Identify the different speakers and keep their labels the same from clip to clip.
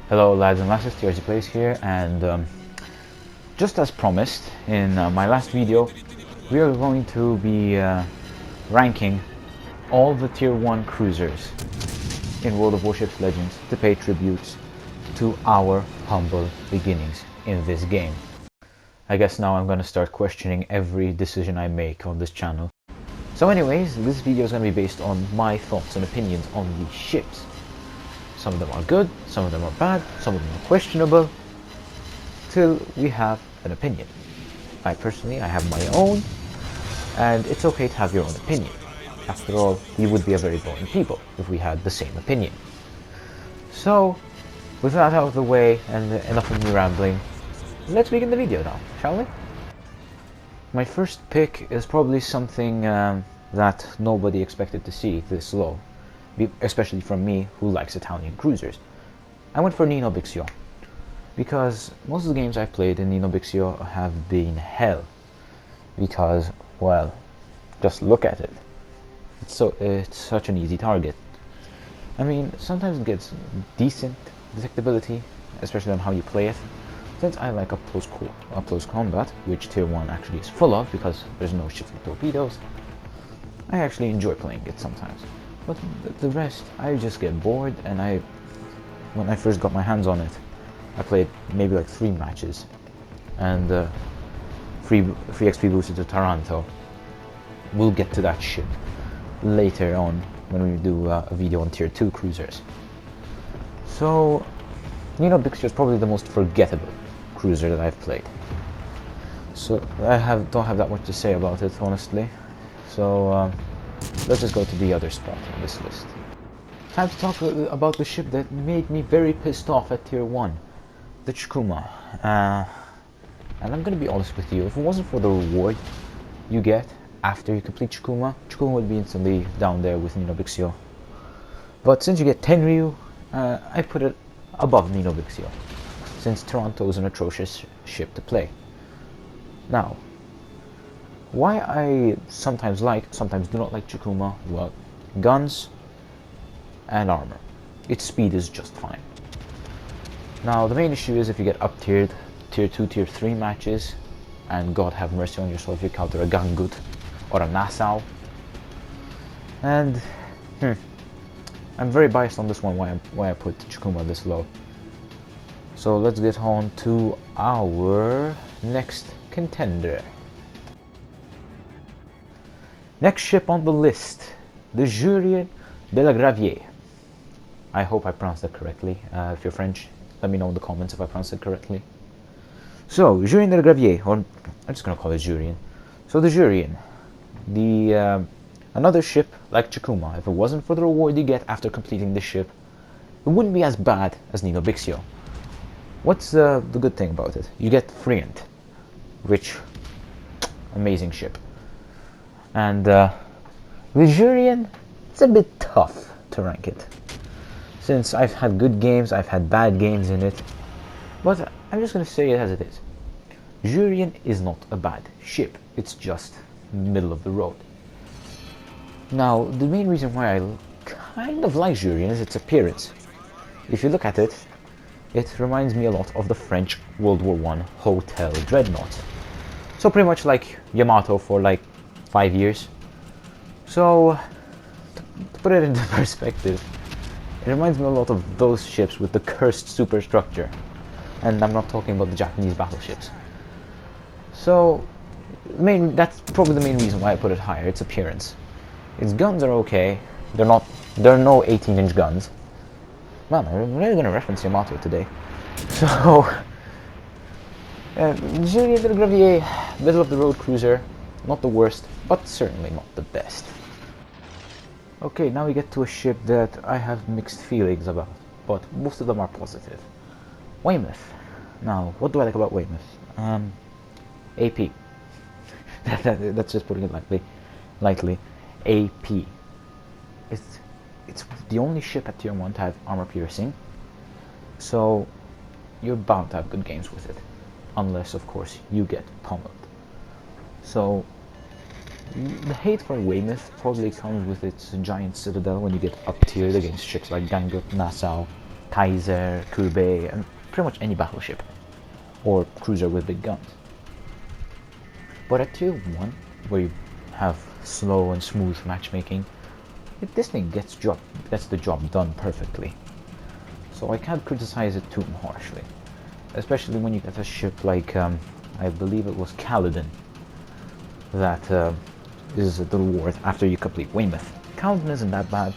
Speaker 1: Hello lads and lasses, TRZ Plays here, and just as promised in my last video, we are going to be ranking all the tier 1 cruisers in World of Warships Legends to pay tributes to our humble beginnings in this game. I guess now I'm going to start questioning every decision I make on this channel. So anyways, this video is going to be based on my thoughts and opinions on these ships. Some of them are good, some of them are bad, some of them are questionable, till we have an opinion. I have my own, and it's okay to have your own opinion. After all, we would be a very boring people if we had the same opinion. So, with that out of the way and enough of me rambling, let's begin the video now, shall we? My first pick is probably something that nobody expected to see this low. Especially from me, who likes Italian cruisers. I went for Nino Bixio, because most of the games I've played in Nino Bixio have been hell. Because, well, just look at it. It's such an easy target. I mean, sometimes it gets decent detectability, especially on how you play it. Since I like up close combat, which tier 1 actually is full of, because there's no ships with torpedoes, I actually enjoy playing it sometimes. But the rest, I just get bored, and when I first got my hands on it, I played maybe like 3 matches, and free XP boosted to Taranto. We'll get to that ship later on when we do a video on tier 2 cruisers. So, Nino Bixio is probably the most forgettable cruiser that I've played. So don't have that much to say about it, honestly. So let's just go to the other spot on this list. Time to talk about the ship that made me very pissed off at tier 1, the Chikuma. And I'm gonna be honest with you, if it wasn't for the reward you get after you complete Chikuma would be instantly down there with Nino Bixio. But since you get Tenryu, I put it above Nino Bixio, since Toronto is an atrocious ship to play. Now, why I sometimes do not like Chikuma, well, guns and armor. Its speed is just fine. Now, the main issue is if you get up tiered, tier 2, tier 3 matches, and God have mercy on yourself if you counter a Gangut or a Nassau. And, I'm very biased on this one, why I put Chikuma this low. So let's get on to our next contender. Next ship on the list, the Jurien de la Gravier. I hope I pronounced that correctly. If you're French, let me know in the comments if I pronounced it correctly. So, Jurien de la Gravier, or I'm just gonna call it Jurien. So the Jurien, another ship like Chikuma. If it wasn't for the reward you get after completing the ship, it wouldn't be as bad as Nino Bixio. What's the good thing about it? You get Friant, which, amazing ship. And the Jurien, it's a bit tough to rank it, since I've had good games, I've had bad games in it, but I'm just going to say it as it is. Jurien is not a bad ship, it's just middle of the road. Now, the main reason why I kind of like Jurien is its appearance. If you look at it, it reminds me a lot of the French World War I Hotel Dreadnought. So pretty much like Yamato for like 5 years. So, to put it into perspective, it reminds me a lot of those ships with the cursed superstructure. And I'm not talking about the Japanese battleships. So, that's probably the main reason why I put it higher, its appearance. Its guns are okay. There are no 18-inch guns. Man, I'm really going to reference Yamato today. So, Jurien de la Gravier, middle of the road cruiser. Not the worst, but certainly not the best. Okay, now we get to a ship that I have mixed feelings about, but most of them are positive. Weymouth. Now, what do I like about Weymouth? AP. That's just putting it lightly. AP. It's the only ship at tier 1 to have armor piercing, so you're bound to have good games with it, unless of course you get pummeled. So the hate for Weymouth probably comes with its giant citadel when you get up tiered against ships like Gangut, Nassau, Kaiser, Kube, and pretty much any battleship or cruiser with big guns. But at tier 1, where you have slow and smooth matchmaking, this thing gets the job done perfectly. So I can't criticize it too harshly, especially when you get a ship like I believe it was Caledon that is the reward after you complete Weymouth. Caledon isn't that bad,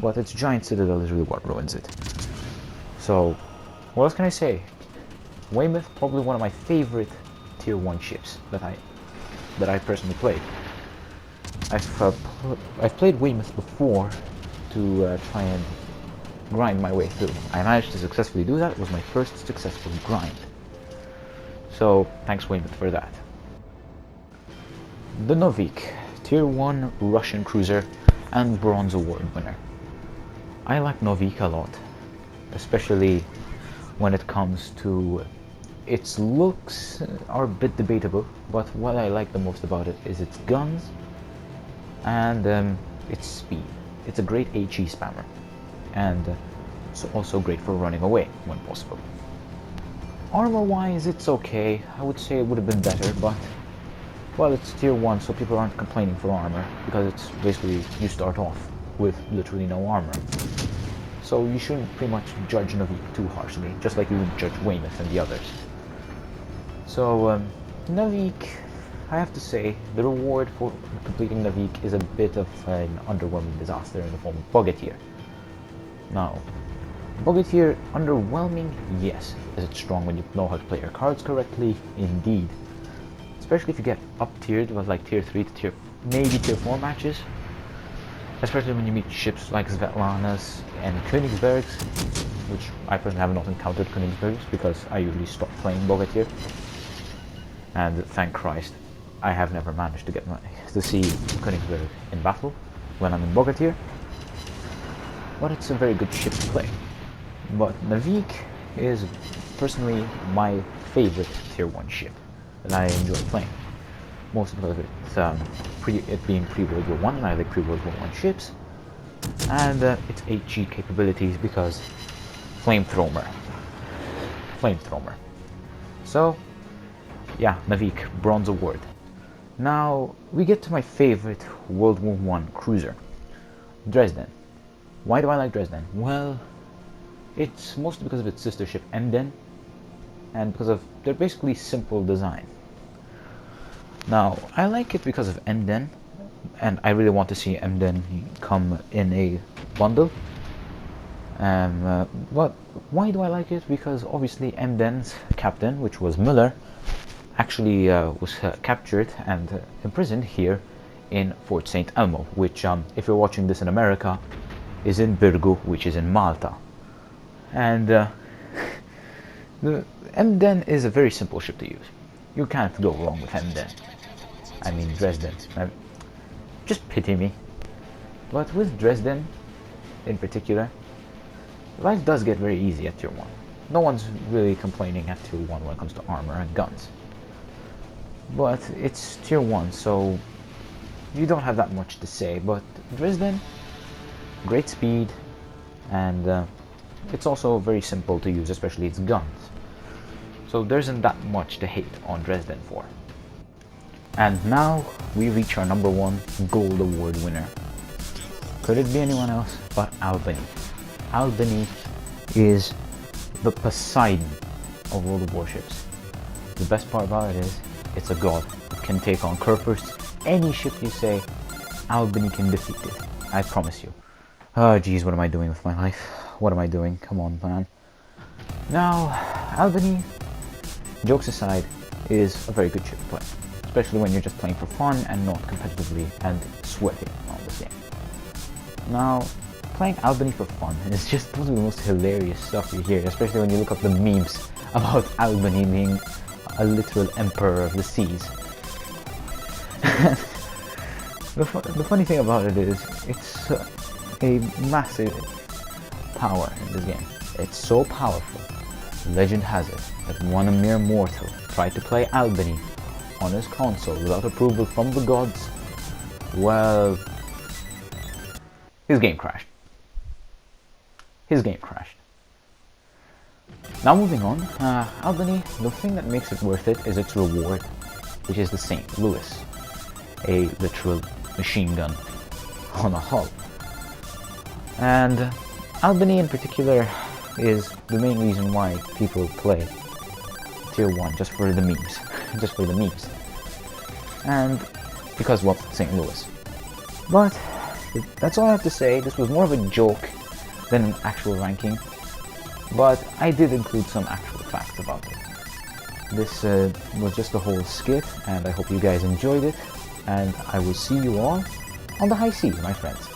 Speaker 1: but its giant citadel is really what ruins it. So what else can I say? Weymouth, probably one of my favorite tier 1 ships that I personally played. I've played Weymouth before to try and grind my way through. I managed to successfully do that. It was my first successful grind. So thanks Weymouth for that. The Novik, tier 1 Russian cruiser and bronze award winner. I like Novik a lot, especially when it comes to its looks are a bit debatable, but what I like the most about it is its guns and its speed. It's a great HE spammer, and it's also great for running away when possible. Armor wise, it's okay. I would say it would have been better, but well, it's tier 1, so people aren't complaining for armor, because it's basically you start off with literally no armor. So you shouldn't pretty much judge Novik too harshly, just like you would judge Weymouth and the others. So Novik, I have to say, the reward for completing Novik is a bit of an underwhelming disaster in the form of Bogatyr. Now, Bogatyr, underwhelming, yes. Is it strong when you know how to play your cards correctly? Indeed. Especially if you get up-tiered with like tier 3 to maybe tier 4 matches. Especially when you meet ships like Svetlana's and Königsberg's, which I personally have not encountered Königsberg's because I usually stop playing Bogatyr. And thank Christ, I have never managed to see Königsberg in battle when I'm in Bogatyr. But it's a very good ship to play. But Novik is personally my favorite tier 1 ship that I enjoy playing. Mostly because of it being pre-World War 1, and I like pre-World War 1 ships, and its HE capabilities because flamethrower. So yeah, Novik, bronze award. Now we get to my favorite World War 1 cruiser, Dresden. Why do I like Dresden? Well, it's mostly because of its sister ship Emden, and because of their basically simple design. Now, I like it because of Emden, and I really want to see Emden come in a bundle. But why do I like it? Because obviously Emden's captain, which was Müller, actually was captured and imprisoned here in Fort St. Elmo, which, if you're watching this in America, is in Birgu, which is in Malta. And the Emden is a very simple ship to use. You can't go wrong with Emden. I mean Dresden. Just pity me. But with Dresden, in particular, life does get very easy at tier 1. No one's really complaining at tier 1 when it comes to armor and guns. But it's tier 1, so you don't have that much to say. But Dresden, great speed, and it's also very simple to use, especially its guns. So there isn't that much to hate on Dresden for. And now we reach our #1 gold award winner. Could it be anyone else but Albany? Albany is the Poseidon of World of Warships. The best part about it is, it's a god. It can take on Kerpers. Any ship you say, Albany can defeat it. I promise you. Oh geez, what am I doing with my life? What am I doing? Come on, man. Now, Albany, jokes aside, is a very good ship to play. Especially when you're just playing for fun and not competitively and sweating on this game. Now, playing Albany for fun is just one of the most hilarious stuff you hear, especially when you look up the memes about Albany being a literal emperor of the seas. The funny thing about it is, it's a massive power in this game. It's so powerful, legend has it, that when a mere mortal tried to play Albany on his console without approval from the gods, well, his game crashed. Now moving on, Albany, the thing that makes it worth it is its reward, which is the St. Louis, a literal machine gun on a hull. And Albany in particular is the main reason why people play Tier 1, just for the memes. Just for the memes. And because, well, St. Louis. But that's all I have to say. This was more of a joke than an actual ranking. But I did include some actual facts about it. This was just a whole skit, and I hope you guys enjoyed it. And I will see you all on the high sea, my friends.